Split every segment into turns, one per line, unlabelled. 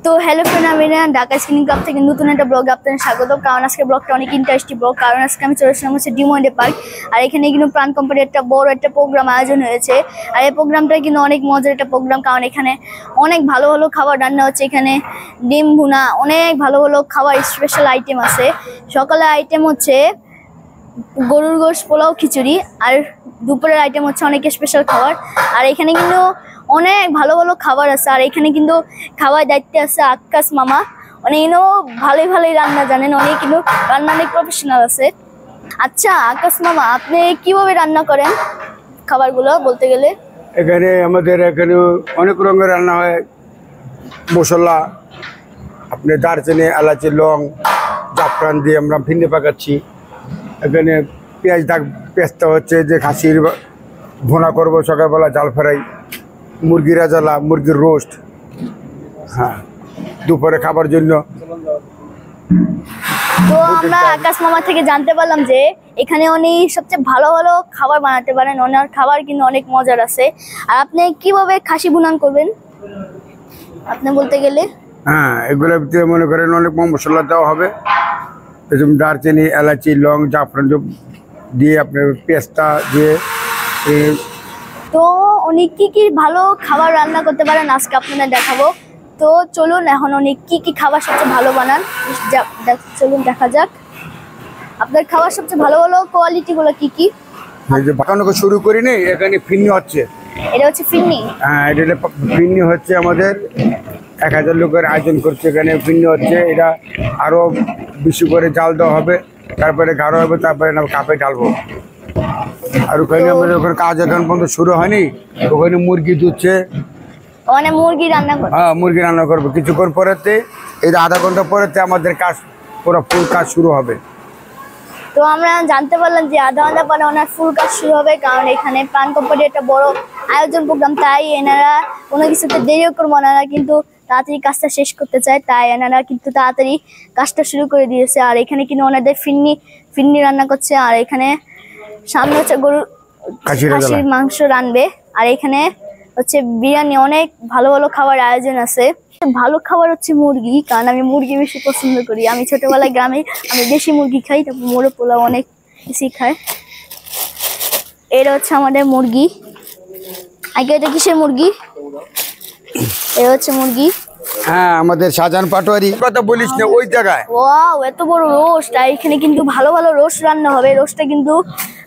তো hello friend, আমি Dhaka স্কিনিং club থেকে নতুন একটা ব্লগে আপনাদের স্বাগত। কারণ আজকে ব্লগটা অনেক ইন্টারেস্টিং ব্লগ। কারণ আজকে আমি চলে আসলাম হচ্ছে ডিমন্ডে পার্ক। আর এখানে কিন্তু প্রাণ কোম্পানির একটা বড় একটা প্রোগ্রাম আয়োজন হয়েছে। আর এই প্রোগ্রামটা কিন্তু অনেক মজার একটা প্রোগ্রাম, কারণ এখানে অনেক ভালো ভালো খাবার রান্না হচ্ছে। এখানে ডিম ভুনা, অনেক ভালো ভালো খাবার স্পেশাল আইটেম আছে। সকালের আইটেম হচ্ছে গরুর গোশত, পোলাও, খিচুড়ি। আর দুপুরের আইটেম হচ্ছে অনেক স্পেশাল খাবার। আর এখানে কিন্তু অনেক ভালো ভালো খাবার আছে। আর এখানে কিন্তু খাবার দায়িত্বে আছে আকাশ মামা। অনেক ভালোই রান্না জানেন, অনেক কিন্তু রান্না অনেক প্রফেশনাল আছে। আচ্ছা আকাশ মামা, আপনি কিভাবে রান্না করেন খাবারগুলো বলতে গেলে?
এখানে আমাদের এখানে অনেক রঙের রান্না হয়। মশলা আপনি দারচিনি, এলাচি, লং, জাফরান দিয়ে আমরা ভিন্ডি পাকাচ্ছি। এখানে পেঁয়াজটা হচ্ছে যে খাসির ভুনা করবো, সকালবেলা জাল ফ্রাই, মুরগির রাজালা, মুরগির রোস্ট। হ্যাঁ, দুপুরে খাবার জন্য।
তো আমরা আকাশ মামা থেকে জানতে পারলাম যে এখানে উনি সবচেয়ে ভালো ভালো খাবার বানাতে পারেন। ওনার খাবার কিন্তু অনেক মজার আছে। আর আপনি কিভাবে খাসি বুনান করবেন আপনি বলতে গেলে?
হ্যাঁ, এগুলোর ভিতরে মনে করেন অনেক মশলা দেওয়া হবে। দারচিনি, এলাচি, লং, জাফরান দিয়ে আপনার পেঁয়াজটা দিয়ে।
তো উনি কি ভালো খাবার রান্না করতে পারেন আজকে আপনাদের দেখাবো। তো চলুন এখন উনি কি খাবার সবচেয়ে ভালো বানান চলুন দেখা যাক। আপনার খাবার সবচেয়ে ভালো ভালো কোয়ালিটি গুলো কি?
এই যে বানানো শুরু করিনি, এখানে ফিরনি হচ্ছে।
এটা হচ্ছে ফিরনি?
হ্যাঁ, এটা ফিরনি হচ্ছে। আমাদের 1000 লোকের আয়োজন করছে, এখানে ফিরনি হচ্ছে। এটা আরো বেশি করে জাল দেওয়া হবে, তারপরে গাঢ় হবে, তারপরে কাপে ঢালবো। আর ওখানে আমাদের ওখানে কাজ এখন পর্যন্ত শুরু হয়নি। ওখানে মুরগি দুধছে,
মানে মুরগি রান্না করবে?
হ্যাঁ, মুরগি রান্না করবো কিছুক্ষণ পরেতে। এই আধা ঘন্টা পরেতে আমাদের কাজ পুরো ফুল কাজ শুরু হবে।
তো আমরা জানতে পারলাম যে আধা ঘন্টা পরে ওনার ফুল কাজ শুরু হবে, কারণ এখানে প্রাণ কোম্পানির একটা বড় আয়োজন প্রোগ্রাম। তাই এনারা কোনো কিছুতে দেরিও করবো না, কিন্তু তাড়াতাড়ি কাজটা শেষ করতে চায়। তাই এনারা কিন্তু তাড়াতাড়ি কাজটা শুরু করে দিয়েছে। আর এখানে কিন্তু ওনাদের ফিরনি রান্না করছে। আর এখানে সামনে হচ্ছে গরুর খাসির মাংস রানবে। আর এখানে হচ্ছে বিরিয়ানি, অনেক ভালো ভালো খাবার আয়োজন আছে। ভালো খাবার হচ্ছে মুরগি, কারণ আমি মুরগি বেশি পছন্দ করি। আমি ছোটবেলায় গ্রামে আমি দেশি মুরগি খাই, তারপর মোরগ পোলাও অনেক বেশি খাই। এটা হচ্ছে আমাদের মুরগি। আগে এটা কিসের মুরগি? এটা হচ্ছে মুরগি।
হ্যাঁ, আমাদের শাহজাহান পাটোয়ারি কথা বলিস না ওই জায়গায়।
ওয়াও, এত বড় রোস্ট! আর এখানে কিন্তু ভালো ভালো রোস্ট রান্না হবে। রোস্টটা কিন্তু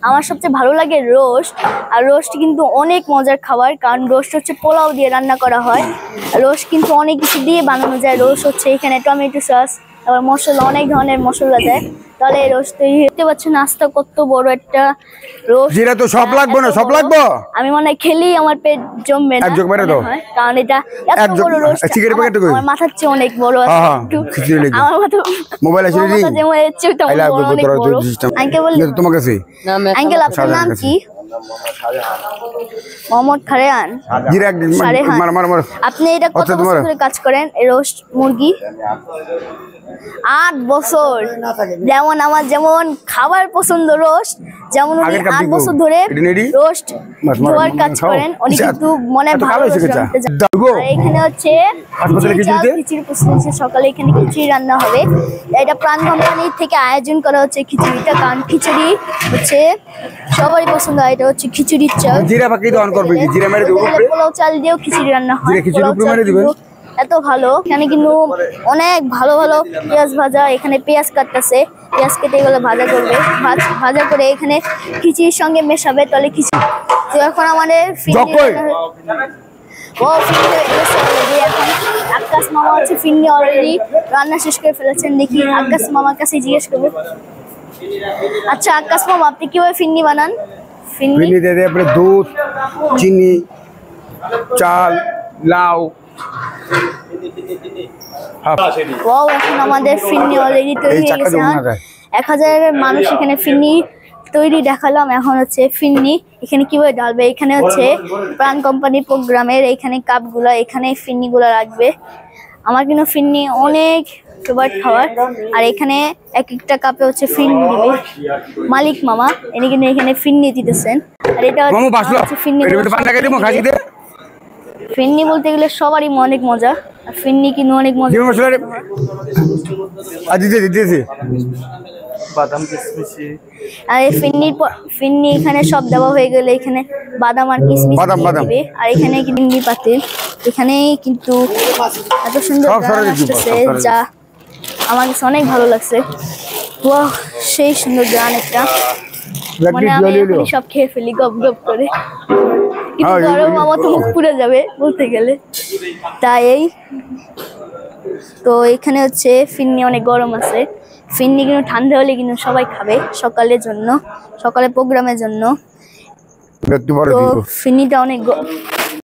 আমার সবচেয়ে ভালো লাগে রোস্ট। আর রোস্ট কিন্তু অনেক মজার খাবার, কারণ রোস্ট হচ্ছে পোলাও দিয়ে রান্না করা হয়। রোস্ট কিন্তু অনেক কিছু দিয়ে বানানো যায়। রোস্ট হচ্ছে এখানে টমেটো সস, তারপর মশলা, অনেক ধরনের মশলা দেয়। তাহলে এই রোস্ট তৈরি দেখতে পাচ্ছেন। নাস্তা কত বড় একটা রোস্ট!
জিরা তো সব লাগবে না, সব লাগবে।
আমি মনে হয় খেলেই আমার পেট জমবে না, কারণ এটা এত বড় রোস্ট। আমার মাথার চেয়ে অনেক বড়। আমার মাথা মোবাইল আছে রে, যেমন এর চেয়ে তো অনেক বড়। আঙ্কেল বললেন তোমার কাছে? আঙ্কেল আপনার নাম কি? মোহাম্মদ খারেয়ান। আপনি এটা কত বছর ধরে কাজ করেন এই রোস্ট মুরগি? 8 বছর। যেমন আমার যেমন খাবার পছন্দ রোস্ট, যেমন উনি 8 বছর ধরে রোস্ট ধোয়ার কাজ করেন। উনি কিন্তু মনে ভালো। এখানে হচ্ছে খিচুড়ি প্রস্তুত। সকালে এখানে খিচুড়ি রান্না হবে। এটা প্রাণ কোম্পানি থেকে আয়োজন করা হচ্ছে খিচুড়িটা, কারণ খিচুড়ি হচ্ছে সবারই পছন্দ হয়। এটা হচ্ছে খিচুড়ির চাল।
জিরা পাকি তো অন করবে, জিরা মেরে দেব।
পোলাও চাল দিয়েও খিচুড়ি রান্না হয়।
খিচুড়ি উপরে মেরে দিবেন,
এত ভালো। এখানে কিন্তু অনেক ভালো ভালো পেঁয়াজ ভাজা। এখানে পেঁয়াজ কাটতেছে, পেঁয়াজ কেটে এগুলো ভাজা করবে। ভাজা করে এখানে খিচুড়ির সঙ্গে মেশাবে, তাহলে খিচুড়ি। তো এখন আমাদের এখন আকাশ মামা হচ্ছে ফিরনি অলরেডি রান্না শেষ করে ফেলেছেন। দেখি আকাশ মামার কাছে জিজ্ঞেস করবো। আচ্ছা আকাশ মামা, আপনি কিভাবে ফিরনি বানান?
ফিরনি দিয়ে দেয় আপনি দুধ, চিনি, চাল, লাউ।
এখন আমাদের ফিরনি অলরেডি তৈরি হয়ে গেছে। 1000 মানুষ এখানে ফিরনি তৈরি দেখালাম। এখন হচ্ছে ফিরনি এখানে কিভাবে ডালবে। এখানে হচ্ছে প্রাণ কোম্পানি প্রোগ্রামের এখানে কাপগুলো, এখানে ফিরনি গুলো রাখবে। আমার কিন্তু ফিরনি অনেক ফেভারিট খাবার। আর এখানে এক একটা কাপে হচ্ছে ফিরনি দিবে মালিক মামা। এনে কিন্তু এখানে ফিরনি দিতেছেন। আর এটা হচ্ছে ফিরনি। ফিরনি বলতে গেলে সবারই অনেক মজা। আর ফিন্নি কিন্তু অনেক মজা।
ডিমের মশলা দিতেছি
বাদাম কিশমিশি।
আর এই ফিন্নি এখানে সব দেওয়া হয়ে গেলে এখানে বাদাম আর কিশমিশ দিবে। আর এখানে ফিন্নি পাতিল, এখানে কিন্তু এত সুন্দর গান আসতেছে যা আমার কাছে অনেক ভালো লাগছে। ওয়াও, সেই সুন্দর গান একটা, মানে আমি এখনই সব খেয়ে ফেলি গপ গপ করে, কিন্তু গরম আমার তো মুখ পুড়ে যাবে বলতে গেলে। তাই তো এখানে হচ্ছে ফিন্নি অনেক গরম আছে, ফিন্নি কিন্তু ঠান্ডা হলে কিন্তু সবাই খাবে সকালের জন্য, সকালে প্রোগ্রামের জন্য। তো ফিন্নিটা অনেক